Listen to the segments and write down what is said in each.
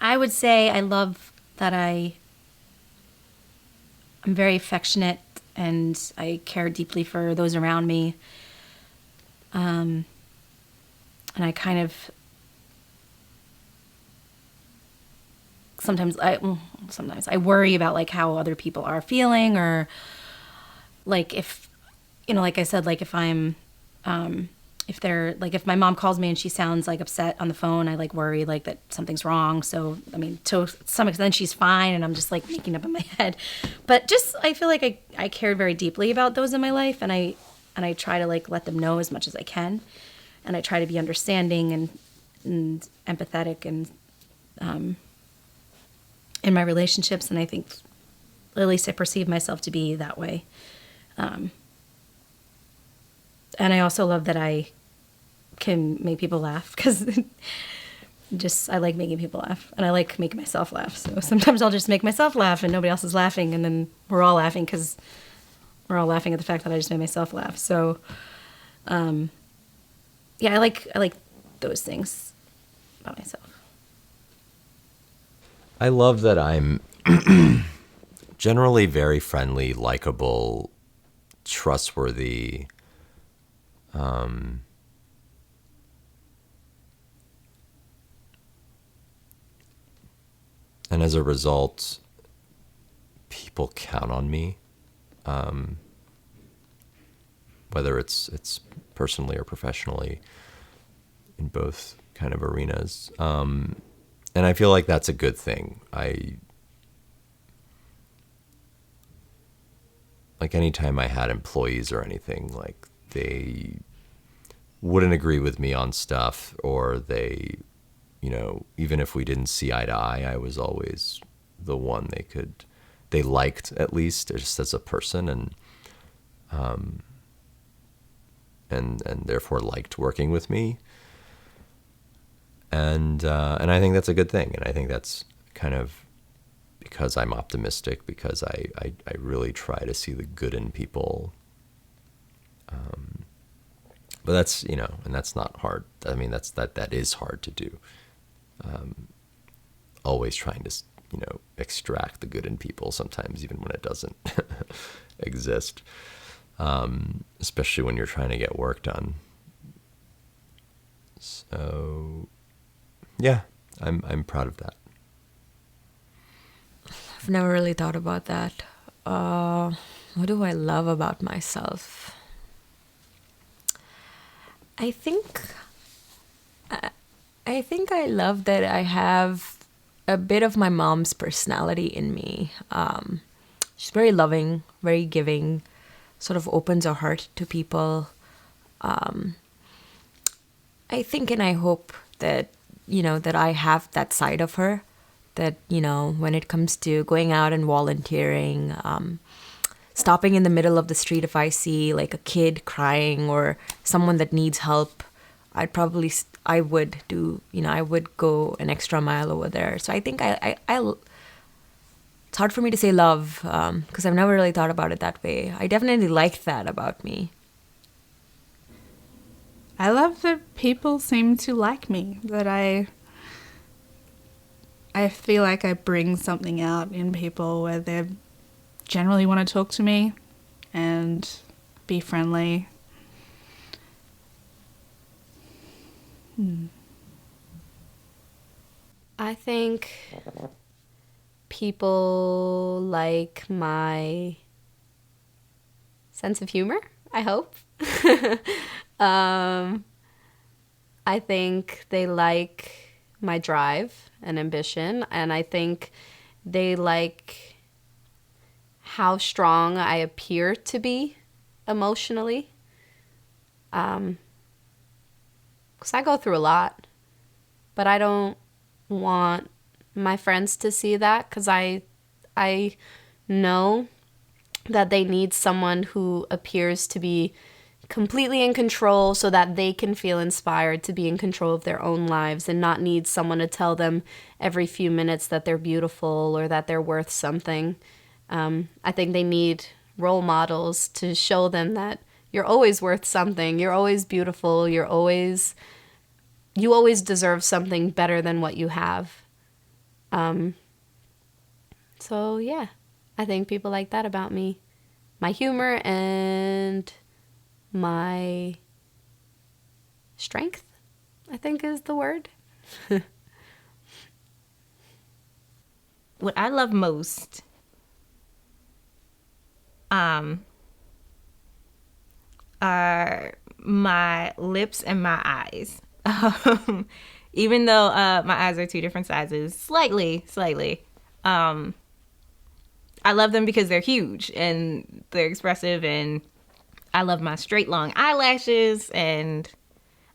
I would say I love that I'm very affectionate and I care deeply for those around me. And I kind of sometimes I worry about like how other people are feeling, or like if like I said, like if I'm if they're like, if my mom calls me and she sounds like upset on the phone, I like worry like that something's wrong. So I mean, to some extent she's fine and I'm just like making up in my head, but just I feel like I cared very deeply about those in my life, and I try to like let them know as much as I can, and I try to be understanding and empathetic and in my relationships, and I think at least I perceive myself to be that way. And I also love that I can make people laugh, because just I like making people laugh, and I like making myself laugh. So sometimes I'll just make myself laugh and nobody else is laughing, and then we're all laughing because we're all laughing at the fact that I just made myself laugh. So yeah, I like those things about myself. I love that I'm generally very friendly, likable, trustworthy. And as a result, people count on me, whether it's personally or professionally, in both kind of arenas. And I feel like that's a good thing. Like anytime I had employees or anything, like they wouldn't agree with me on stuff, or they, even if we didn't see eye to eye, I was always the one they liked, at least just as a person, and therefore liked working with me. And I think that's a good thing. And I think that's kind of because I'm optimistic, because I really try to see the good in people. But that's, and that's not hard. I mean, that is hard to do. Always trying to, extract the good in people sometimes, even when it doesn't exist. Especially when you're trying to get work done. So, yeah, I'm proud of that. I've never really thought about that. What do I love about myself? I think I love that I have a bit of my mom's personality in me. She's very loving, very giving, sort of opens her heart to people. I think and I hope that, that I have that side of her, that, when it comes to going out and volunteering, stopping in the middle of the street if I see like a kid crying or someone that needs help, I would do, I would go an extra mile over there. So I think it's hard for me to say love, because I've never really thought about it that way. I definitely like that about me. I love that people seem to like me, that I feel like I bring something out in people where they generally want to talk to me and be friendly. I think people like my sense of humor, I hope. I think they like my drive and ambition, and I think they like how strong I appear to be emotionally. Because I go through a lot, but I don't want my friends to see that, because I know that they need someone who appears to be completely in control so that they can feel inspired to be in control of their own lives and not need someone to tell them every few minutes that they're beautiful or that they're worth something. I think they need role models to show them that you're always worth something, you're always beautiful, you always deserve something better than what you have. So yeah, I think people like that about me. My humor and my strength, I think is the word. What I love most, are my lips and my eyes. Even though my eyes are two different sizes, slightly. I love them because they're huge and they're expressive, and I love my straight long eyelashes, and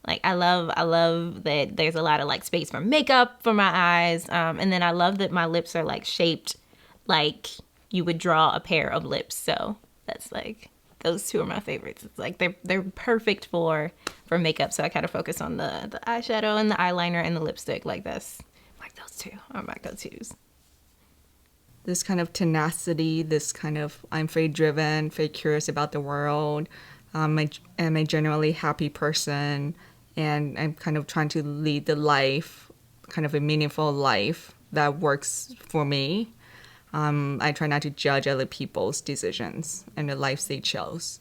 like I love that there's a lot of like space for makeup for my eyes. And then I love that my lips are like shaped like you would draw a pair of lips. So that's like, those two are my favorites. It's like they're perfect for makeup. So I kind of focus on the eyeshadow and the eyeliner and the lipstick. Like that's like those two are my go-tos. This kind of tenacity, this kind of I'm very driven, very curious about the world. I'm a generally happy person, and I'm kind of trying to lead the life, kind of a meaningful life that works for me. I try not to judge other people's decisions and the lives they chose.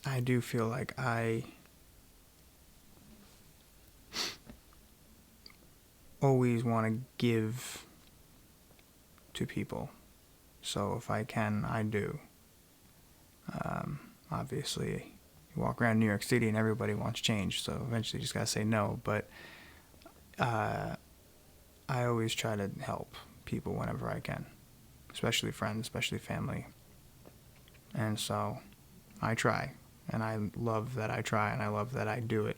I do feel like I always want to give to people. So if I can, I do. Obviously, you walk around New York City and everybody wants change, so eventually you just gotta say no. But I always try to help people whenever I can, especially friends, especially family. And so I try, and I love that I try, and I love that I do it,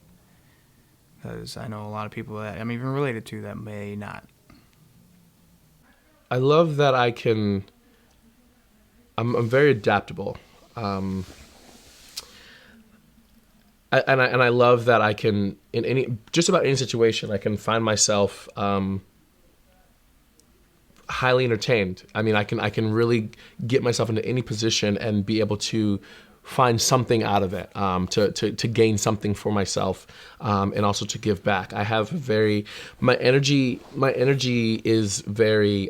because I know a lot of people that I'm even related to that may not. I love that I can. I'm very adaptable, I love that I can, in just about any situation, I can find myself highly entertained. I mean, I can really get myself into any position and be able to find something out of it, to gain something for myself, and also to give back. I have my energy is very,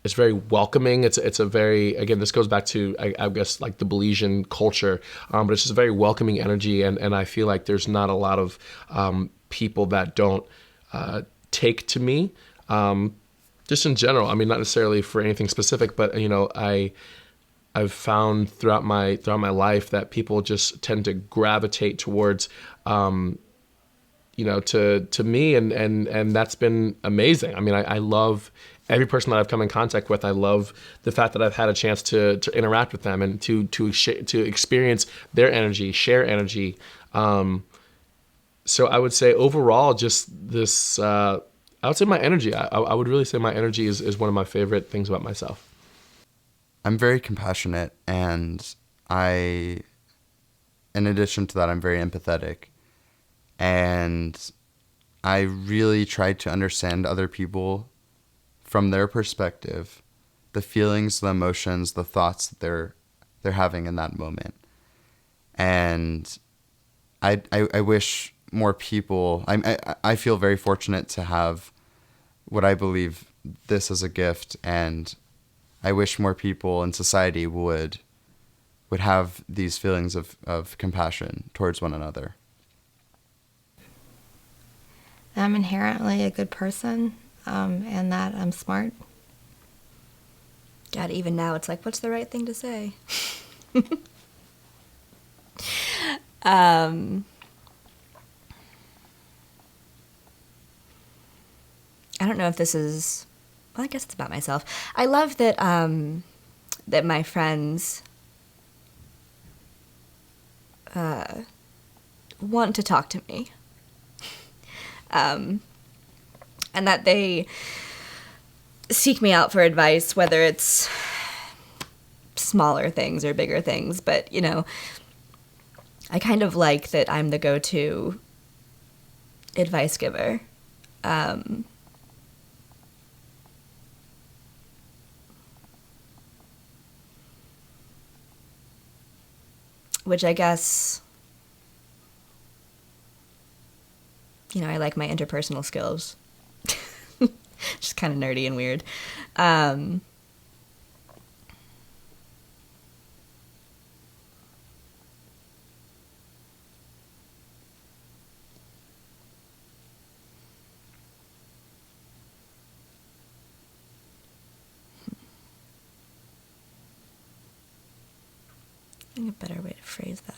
it's very welcoming. It's a very, again, this goes back to, I guess, like the Belizean culture, but it's just a very welcoming energy, and I feel like there's not a lot of people that don't take to me, just in general. I mean, not necessarily for anything specific, but I've found throughout my life that people just tend to gravitate towards, to me, and that's been amazing. I mean, I love every person that I've come in contact with. I love the fact that I've had a chance to interact with them and to experience their energy, share energy. So I would say overall, just this, I would say my energy. I would really say my energy is one of my favorite things about myself. I'm very compassionate, and in addition to that, I'm very empathetic. And I really try to understand other people from their perspective, the feelings, the emotions, the thoughts that they're having in that moment. And I wish more people, I feel very fortunate to have what I believe this as a gift, and I wish more people in society would have these feelings of compassion towards one another. I'm inherently a good person, and that I'm smart. God, even now it's like, what's the right thing to say? I don't know if this is, well, I guess it's about myself. I love that that my friends want to talk to me. And that they seek me out for advice, whether it's smaller things or bigger things. But, I kind of like that I'm the go-to advice giver. Which I guess, I like my interpersonal skills. just kind of nerdy and weird. I think a better way to phrase that.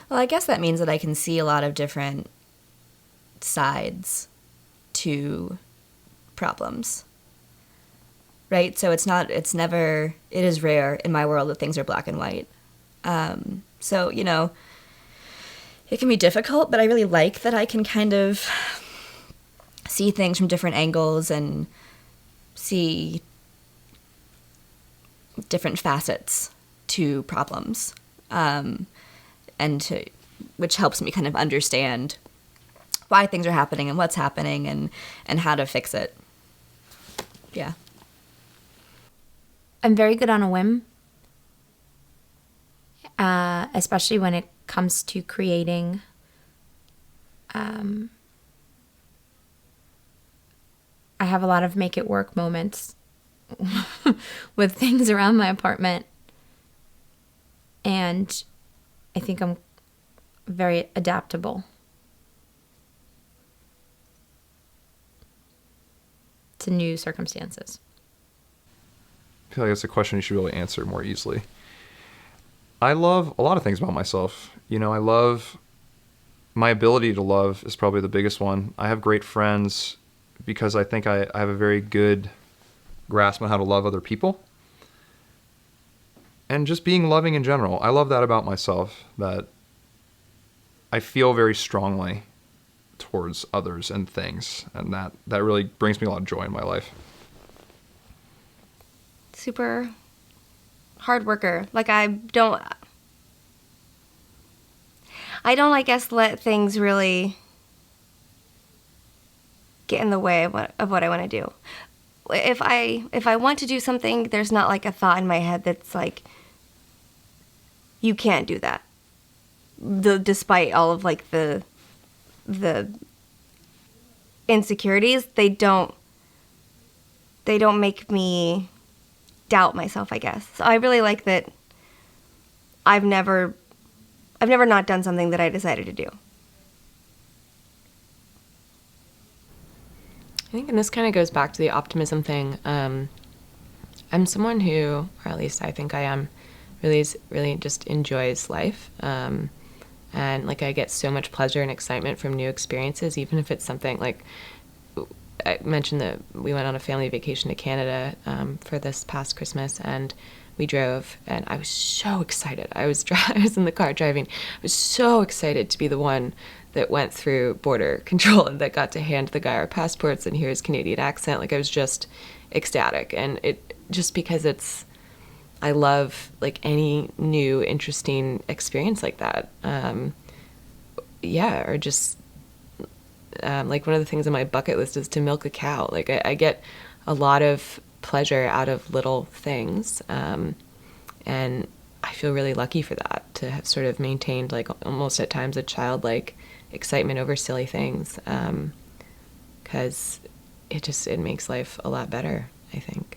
Well, I guess that means that I can see a lot of different sides to problems. Right? So it is rare in my world that things are black and white. So, it can be difficult, but I really like that I can kind of see things from different angles and see different facets to problems, which helps me kind of understand why things are happening and what's happening and how to fix it. Yeah. I'm very good on a whim, especially when it comes to creating. I have a lot of make it work moments with things around my apartment, and I think I'm very adaptable to new circumstances. I feel like that's a question you should really answer more easily. I love a lot of things about myself. I love my ability to love is probably the biggest one. I have great friends because I think I have a very good grasp on how to love other people. And just being loving in general. I love that about myself, that I feel very strongly towards others and things. And that really brings me a lot of joy in my life. Super hard worker. Like I don't, I guess, let things really get in the way of what I want to do. If I want to do something, there's not like a thought in my head that's like, you can't do that. Despite all of like the insecurities, they don't make me doubt myself, I guess. So I really like that I've never not done something that I decided to do. I think, and this kind of goes back to the optimism thing. I'm someone who, or at least I think I am, really just enjoys life. And like I get so much pleasure and excitement from new experiences, even if it's something like, I mentioned that we went on a family vacation to Canada for this past Christmas, and we drove, and I was so excited. I was in the car driving. I was so excited to be the one that went through border control and that got to hand the guy our passports and hear his Canadian accent. Like I was just ecstatic, and it just because I love like any new interesting experience like that. Or just. Like one of the things on my bucket list is to milk a cow. Like I get a lot of pleasure out of little things. And I feel really lucky for that, to have sort of maintained like almost at times a childlike excitement over silly things. 'Cause it makes life a lot better, I think.